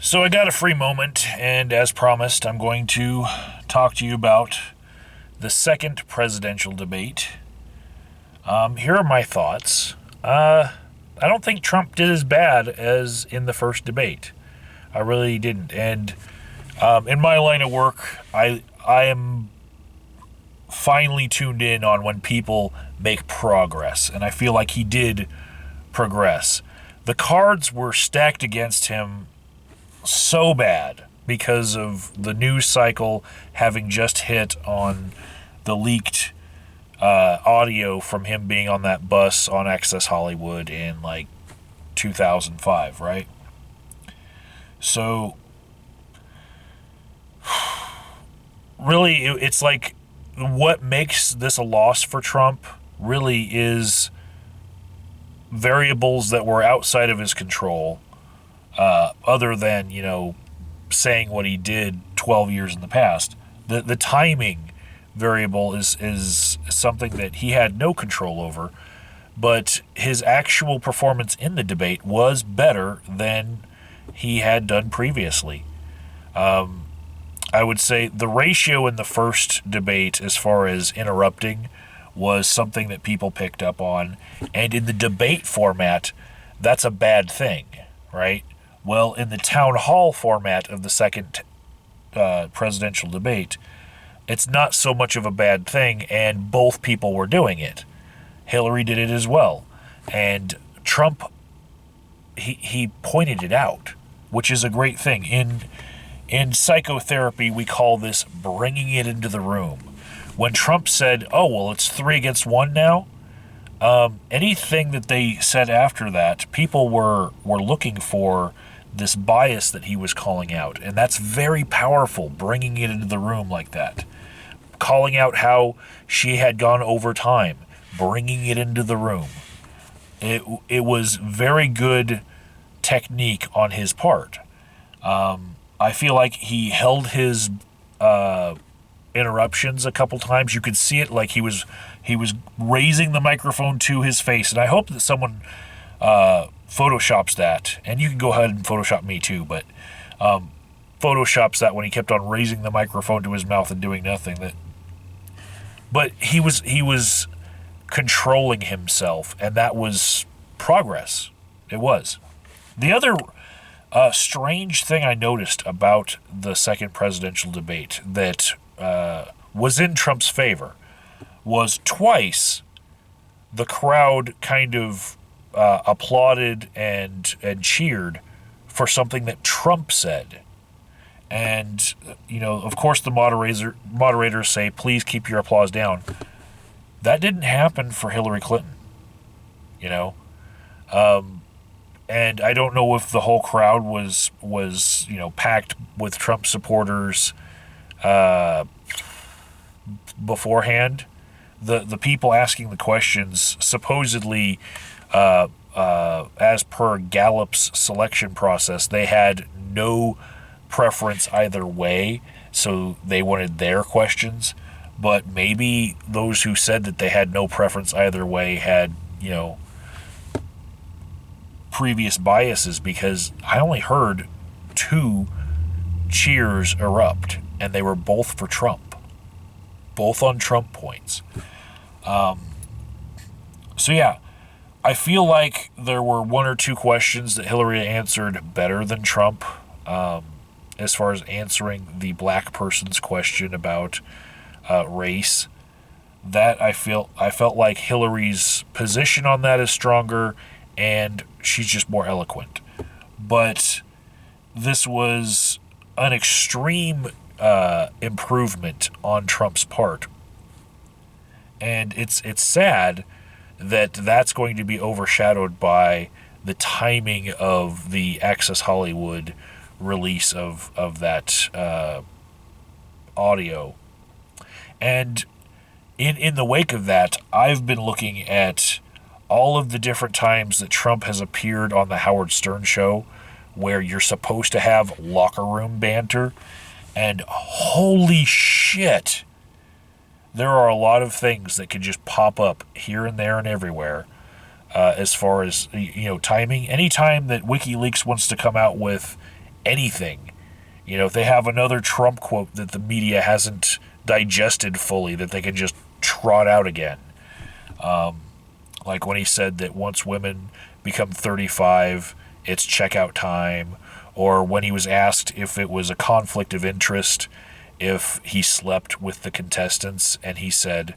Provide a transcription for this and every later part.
So I got a free moment, and as promised, I'm going to talk to you about the second presidential debate. Here are my thoughts. I don't think Trump did as bad as in the first debate. I really didn't. And in my line of work, I am finally tuned in on when people make progress, and I feel like he did progress. The cards were stacked against him so bad because of the news cycle having just hit on the leaked audio from him being on that bus on Access Hollywood in like 2005, right? So, really, it's like what makes this a loss for Trump really is variables that were outside of his control, other than, saying what he did 12 years in the past. The timing variable is something that he had no control over, but his actual performance in the debate was better than he had done previously. I would say the ratio in the first debate, as far as interrupting, was something that people picked up on. And in the debate format, that's a bad thing, right? Well, in the town hall format of the second presidential debate, it's not so much of a bad thing, and both people were doing it. Hillary did it as well. And Trump, he pointed it out, which is a great thing. In psychotherapy, we call this bringing it into the room. When Trump said, "Oh, well, it's 3-1 now," anything that they said after that, people were looking for this bias that he was calling out. And that's very powerful, bringing it into the room like that. Calling out how she had gone over time, bringing it into the room. It was very good technique on his part. I feel like he held his interruptions a couple times. You could see it, like he was raising the microphone to his face, and I hope that someone photoshops that. And you can go ahead and Photoshop me too, but photoshops that when he kept on raising the microphone to his mouth and doing nothing. But he was controlling himself, and that was progress. It was. The other strange thing I noticed about the second presidential debate that was in Trump's favor was twice the crowd kind of applauded and cheered for something that Trump said. And, of course, the moderators say, "Please keep your applause down." That didn't happen for Hillary Clinton, and I don't know if the whole crowd was packed with Trump supporters beforehand. The people asking the questions supposedly, as per Gallup's selection process, they had no preference either way, so they wanted their questions. But maybe those who said that they had no preference either way had, previous biases, because I only heard 2 cheers erupt, and they were both for Trump, both on Trump points. So yeah, I feel like there were 1 or 2 questions that Hillary answered better than Trump, as far as answering the black person's question about race. That I felt like Hillary's position on that is stronger, and she's just more eloquent. But this was an extreme improvement on Trump's part, and it's sad that that's going to be overshadowed by the timing of the Access Hollywood release of that audio. And in the wake of that, I've been looking at all of the different times that Trump has appeared on the Howard Stern show, where you're supposed to have locker room banter, and holy shit, there are a lot of things that could just pop up here and there and everywhere, as far as timing. Anytime that WikiLeaks wants to come out with anything. If they have another Trump quote that the media hasn't digested fully, that they can just trot out again. Like when he said that once women become 35, it's checkout time. Or when he was asked if it was a conflict of interest if he slept with the contestants, and he said,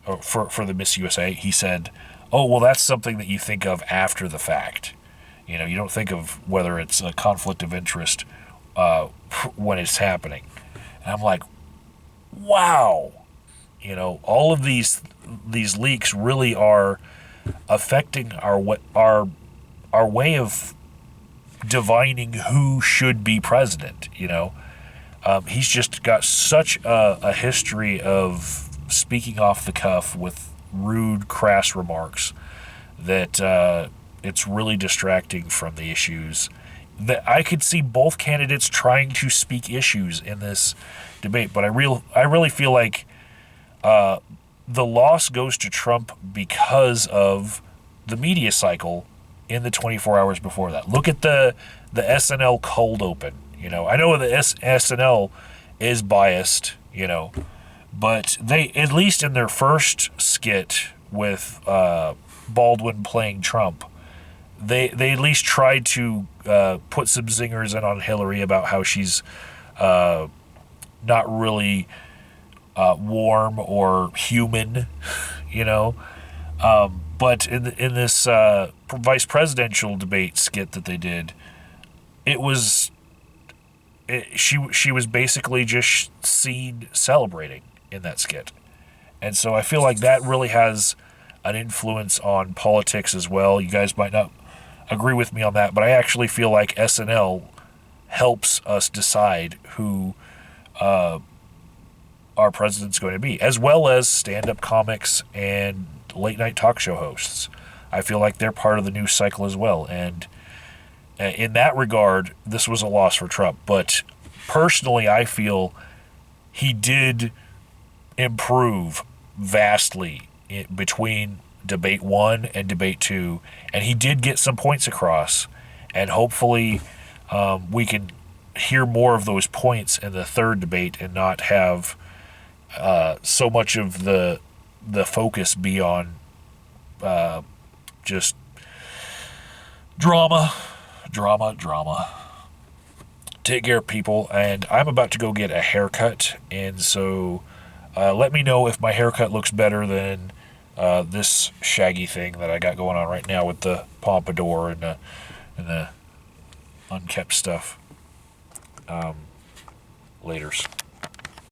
or for the Miss USA, he said, oh, well, that's something that you think of after the fact. You don't think of whether it's a conflict of interest when it's happening. And I'm like, wow. All of these leaks really are affecting our way of divining who should be president. He's just got such a history of speaking off the cuff with rude, crass remarks that it's really distracting from the issues. That I could see both candidates trying to speak issues in this debate, but I really feel like the loss goes to Trump because of the media cycle in the 24 hours before that. Look at the SNL cold open. I know the SNL is biased, but they, at least in their first skit with Baldwin playing Trump, they at least tried to put some zingers in on Hillary about how she's not really warm or human, but in this vice presidential debate skit that they did, she was basically just seen celebrating in that skit. And so I feel like that really has an influence on politics as well. You guys might not agree with me on that, but I actually feel like SNL helps us decide who our president's going to be, as well as stand-up comics and late-night talk show hosts. I feel like they're part of the news cycle as well. And in that regard, this was a loss for Trump. But personally, I feel he did improve vastly between debate 1 and debate 2, and he did get some points across. And hopefully we can hear more of those points in the third debate and not have so much of the focus be on just drama. Take care, people. And I'm about to go get a haircut, and so let me know if my haircut looks better than this shaggy thing that I got going on right now with the pompadour and the unkept stuff. Laters.